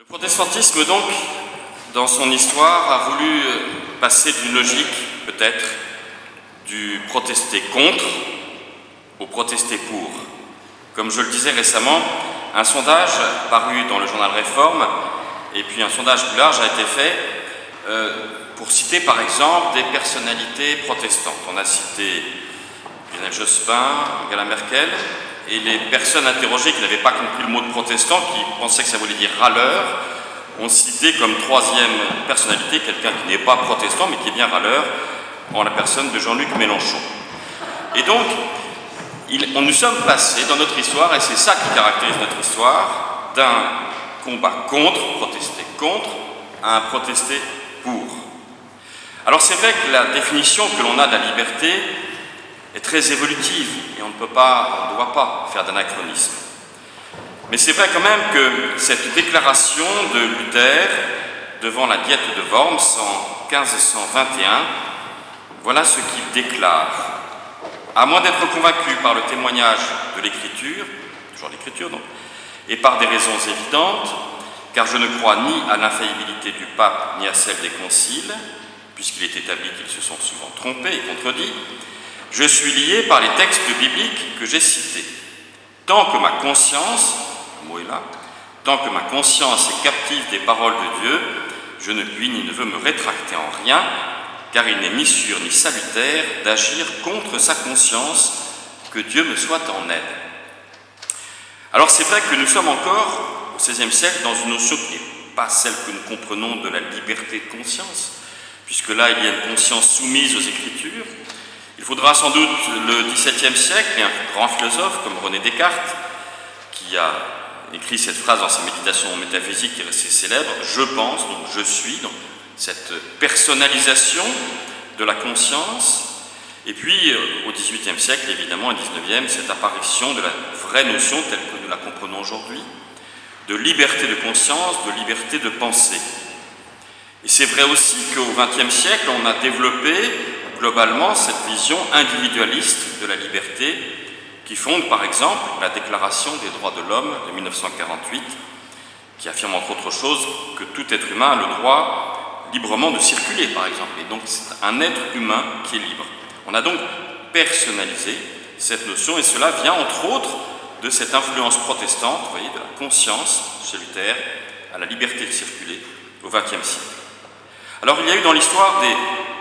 protestantisme, donc, dans son histoire, a voulu passer d'une logique, peut-être, du protester contre au protester pour. Comme je le disais récemment, un sondage paru dans le journal Réforme, et puis un sondage plus large a été fait pour citer par exemple des personnalités protestantes. On a cité Lionel Jospin, Angela Merkel, et les personnes interrogées qui n'avaient pas compris le mot de protestant, qui pensaient que ça voulait dire râleur, ont cité comme troisième personnalité quelqu'un qui n'est pas protestant, mais qui est bien râleur, en la personne de Jean-Luc Mélenchon. Et donc, nous sommes passés dans notre histoire, et c'est ça qui caractérise notre histoire, d'un combat contre, protester contre, à un protester pour. Alors c'est vrai que la définition que l'on a de la liberté est très évolutive, et on ne doit pas faire d'anachronisme. Mais c'est vrai quand même que cette déclaration de Luther devant la Diète de Worms en 1521, voilà ce qu'il déclare. À moins d'être convaincu par le témoignage de l'Écriture, toujours l'Écriture donc, et par des raisons évidentes, car je ne crois ni à l'infaillibilité du pape ni à celle des conciles, puisqu'il est établi qu'ils se sont souvent trompés et contredits, je suis lié par les textes bibliques que j'ai cités. Tant que ma conscience, le mot est là, tant que ma conscience est captive des paroles de Dieu, je ne puis ni ne veux me rétracter en rien, car il n'est ni sûr ni salutaire d'agir contre sa conscience, que Dieu me soit en aide. Alors c'est vrai que nous sommes encore au XVIe siècle dans une notion qui n'est pas celle que nous comprenons de la liberté de conscience, puisque là il y a une conscience soumise aux Écritures. Il faudra sans doute le XVIIe siècle et un grand philosophe comme René Descartes, qui a écrit cette phrase dans ses méditations métaphysiques qui est restée célèbre, « je pense », donc « je suis », donc cette personnalisation de la conscience. Et puis, au XVIIIe siècle, évidemment, et XIXe, cette apparition de la vraie notion, telle que nous la comprenons aujourd'hui, de liberté de conscience, de liberté de pensée. Et c'est vrai aussi qu'au XXe siècle, on a développé globalement cette vision individualiste de la liberté qui fonde par exemple la Déclaration des droits de l'homme de 1948 qui affirme entre autres choses que tout être humain a le droit librement de circuler par exemple, et donc c'est un être humain qui est libre. On a donc personnalisé cette notion et cela vient entre autres de cette influence protestante, vous voyez, de la conscience chez Luther à la liberté de circuler au XXe siècle. Alors il y a eu dans l'histoire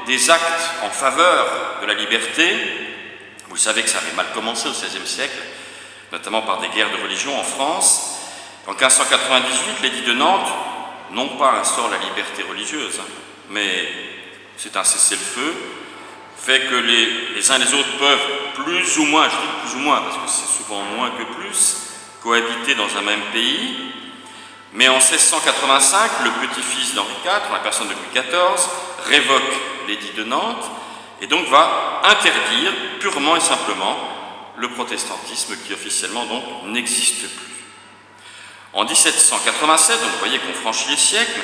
des actes en faveur de la liberté. Vous savez que ça avait mal commencé au XVIe siècle, notamment par des guerres de religion en France. En 1598, l'édit de Nantes, non pas instaure la liberté religieuse, mais c'est un cessez-le-feu, fait que les uns et les autres peuvent plus ou moins, je dis plus ou moins parce que c'est souvent moins que plus, cohabiter dans un même pays. Mais en 1685, le petit-fils d'Henri IV, en la personne de Louis XIV, révoque l'édit de Nantes et donc va interdire purement et simplement le protestantisme qui officiellement donc n'existe plus. En 1787, donc vous voyez qu'on franchit les siècles,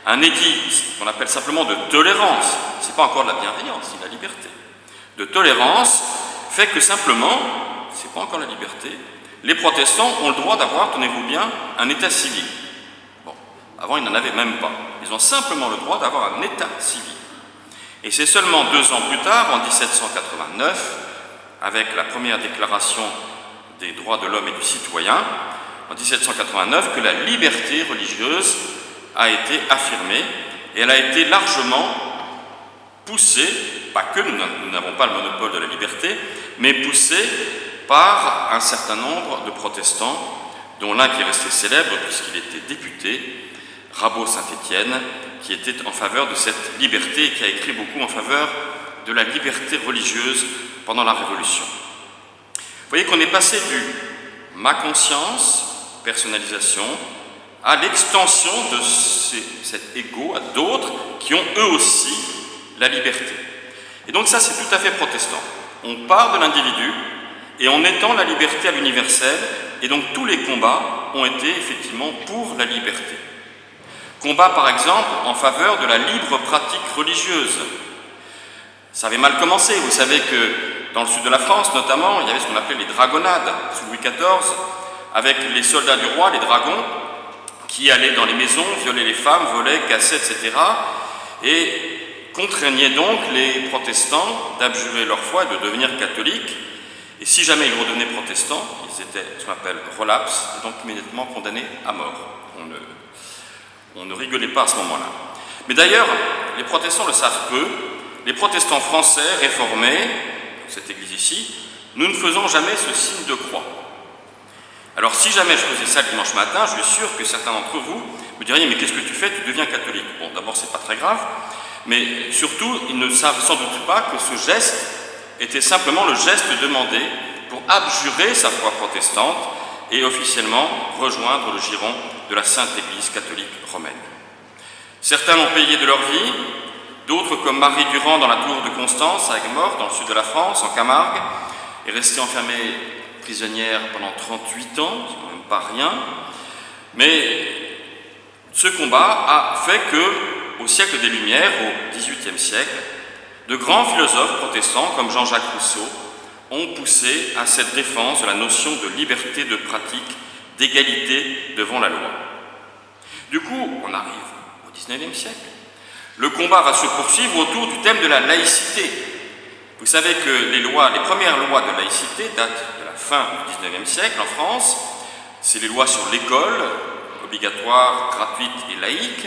un édit qu'on appelle simplement de tolérance, c'est pas encore de la bienveillance, c'est de la liberté, de tolérance fait que simplement, c'est pas encore la liberté, les protestants ont le droit d'avoir, tenez-vous bien, un état civil. Bon, avant ils n'en avaient même pas. Ils ont simplement le droit d'avoir un état civil. Et c'est seulement 2 ans plus tard, en 1789, avec la première déclaration des droits de l'homme et du citoyen, en 1789, que la liberté religieuse a été affirmée et elle a été largement poussée, pas que nous n'avons pas le monopole de la liberté, mais poussée par un certain nombre de protestants, dont l'un qui est resté célèbre puisqu'il était député, Rabot-Saint-Étienne, qui était en faveur de cette liberté et qui a écrit beaucoup en faveur de la liberté religieuse pendant la Révolution. Vous voyez qu'on est passé du « ma conscience », personnalisation, à l'extension de cet ego à d'autres qui ont eux aussi la liberté. Et donc ça, c'est tout à fait protestant. On part de l'individu et on étend la liberté à l'universel, et donc tous les combats ont été effectivement pour la liberté. Combat par exemple en faveur de la libre pratique religieuse. Ça avait mal commencé, vous savez que dans le sud de la France notamment, il y avait ce qu'on appelait les dragonnades sous Louis XIV, avec les soldats du roi, les dragons, qui allaient dans les maisons, violaient les femmes, volaient, cassaient, etc. et contraignaient donc les protestants d'abjurer leur foi et de devenir catholiques. Et si jamais ils redevenaient protestants, ils étaient ce qu'on appelle relapses, et donc immédiatement condamnés à mort. On ne rigolait pas à ce moment-là. Mais d'ailleurs, les protestants le savent peu. Les protestants français réformés, cette église ici, nous ne faisons jamais ce signe de croix. Alors si jamais je faisais ça le dimanche matin, je suis sûr que certains d'entre vous me diriez « mais qu'est-ce que tu fais? Tu deviens catholique ». Bon, d'abord, c'est pas très grave, mais surtout, ils ne savent sans doute pas que ce geste était simplement le geste demandé pour abjurer sa foi protestante et officiellement rejoindre le giron de la Sainte Église catholique romaine. Certains l'ont payé de leur vie, d'autres, comme Marie Durand dans la tour de Constance, à Aigues-Mortes, dans le sud de la France, en Camargue, est restée enfermée prisonnière pendant 38 ans, c'est quand même pas rien, mais ce combat a fait que, au siècle des Lumières, au XVIIIe siècle, de grands philosophes protestants, comme Jean-Jacques Rousseau, ont poussé à cette défense de la notion de liberté de pratique, d'égalité devant la loi. Du coup, on arrive au XIXe siècle. Le combat va se poursuivre autour du thème de la laïcité. Vous savez que les premières lois de laïcité datent de la fin du XIXe siècle en France. C'est les lois sur l'école, obligatoire, gratuite et laïque.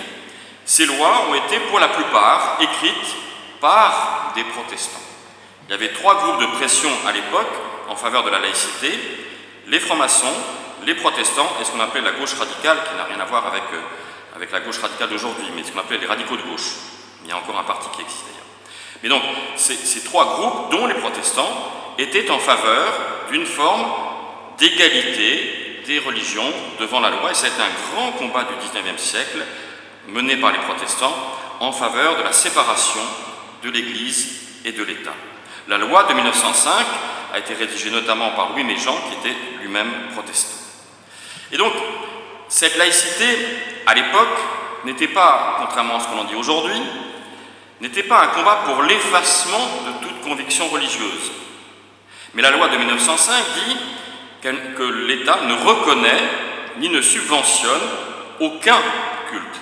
Ces lois ont été pour la plupart écrites par des protestants. Il y avait 3 groupes de pression à l'époque en faveur de la laïcité, les francs-maçons, les protestants et ce qu'on appelait la gauche radicale, qui n'a rien à voir avec la gauche radicale d'aujourd'hui, mais ce qu'on appelait les radicaux de gauche. Il y a encore un parti qui existe d'ailleurs. Mais donc, ces 3 groupes, dont les protestants, étaient en faveur d'une forme d'égalité des religions devant la loi, et c'est un grand combat du XIXe siècle, mené par les protestants, en faveur de la séparation de l'Église et de l'État. La loi de 1905 a été rédigée notamment par Louis Méjean, qui était lui-même protestant. Et donc, cette laïcité, à l'époque, n'était pas, contrairement à ce qu'on en dit aujourd'hui, n'était pas un combat pour l'effacement de toute conviction religieuse. Mais la loi de 1905 dit que l'État ne reconnaît ni ne subventionne aucun culte.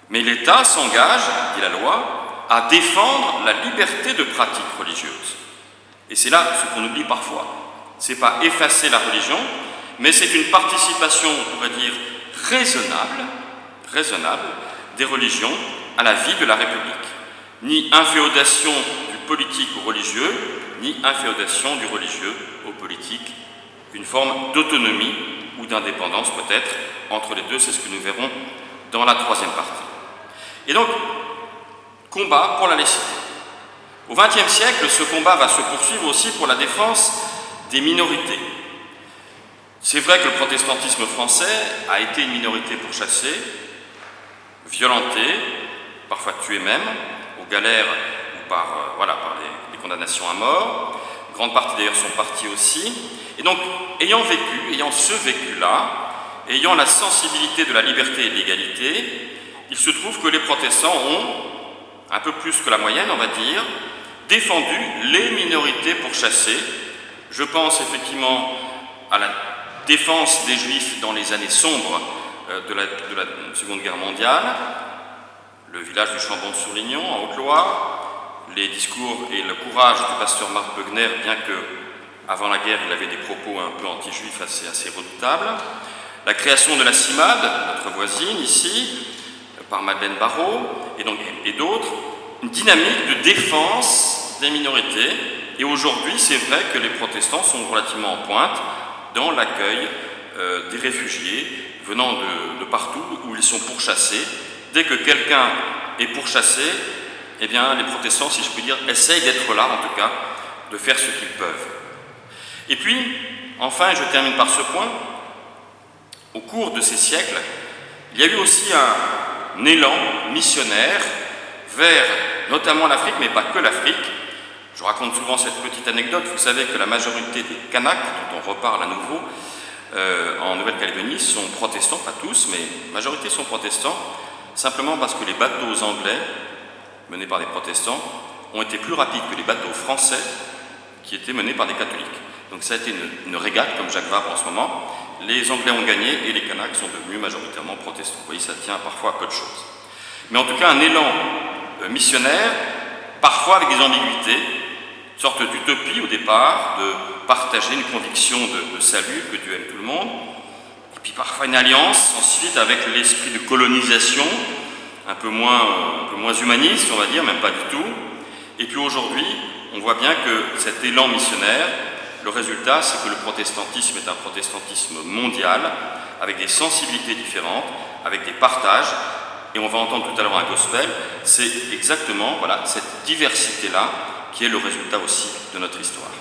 Mais l'État s'engage, dit la loi, à défendre la liberté de pratique religieuse. Et c'est là ce qu'on oublie parfois. Ce n'est pas effacer la religion, mais c'est une participation, on pourrait dire, raisonnable des religions à la vie de la République. Ni inféodation du politique au religieux, ni inféodation du religieux au politique. Une forme d'autonomie ou d'indépendance peut-être entre les deux, c'est ce que nous verrons dans la 3e partie. Et donc, combat pour la laïcité. Au XXe siècle, ce combat va se poursuivre aussi pour la défense des minorités. C'est vrai que le protestantisme français a été une minorité pourchassée, violentée, parfois tuée même, aux galères ou par les condamnations à mort. Une grande partie d'ailleurs sont partis aussi. Et donc, ayant ce vécu-là, ayant la sensibilité de la liberté et de l'égalité, il se trouve que les protestants ont, un peu plus que la moyenne, on va dire, défendu les minorités pourchassées. Je pense effectivement à la défense des Juifs dans les années sombres de la Seconde Guerre mondiale, le village du Chambon-sur-Lignon, en Haute-Loire, les discours et le courage du pasteur Marc Bögner, bien que avant la guerre il avait des propos un peu anti-juifs assez redoutables, la création de la CIMAD, notre voisine ici, par Madeleine Barrault, et d'autres, une dynamique de défense des minorités. Et aujourd'hui, c'est vrai que les protestants sont relativement en pointe dans l'accueil des réfugiés venant de partout où ils sont pourchassés. Dès que quelqu'un est pourchassé, eh bien, les protestants, si je puis dire, essayent d'être là, en tout cas, de faire ce qu'ils peuvent. Et puis, enfin, je termine par ce point, au cours de ces siècles, il y a eu aussi un élan missionnaire vers notamment l'Afrique, mais pas que l'Afrique. Je raconte souvent cette petite anecdote. Vous savez que la majorité des Kanaks, dont on reparle à nouveau en Nouvelle-Calédonie, sont protestants, pas tous, mais la majorité sont protestants, simplement parce que les bateaux anglais, menés par des protestants, ont été plus rapides que les bateaux français, qui étaient menés par des catholiques. Donc ça a été une régate, comme Jacques Vabre en ce moment, les Anglais ont gagné et les Kanaks sont devenus majoritairement protestants. Vous voyez, ça tient parfois à peu de choses. Mais en tout cas, un élan missionnaire, parfois avec des ambiguïtés, une sorte d'utopie au départ, de partager une conviction de salut, que Dieu aime tout le monde, et puis parfois une alliance ensuite avec l'esprit de colonisation, un peu moins humaniste, on va dire, même pas du tout. Et puis aujourd'hui, on voit bien que cet élan missionnaire, le résultat, c'est que le protestantisme est un protestantisme mondial, avec des sensibilités différentes, avec des partages, et on va entendre tout à l'heure un gospel, c'est exactement cette diversité-là qui est le résultat aussi de notre histoire.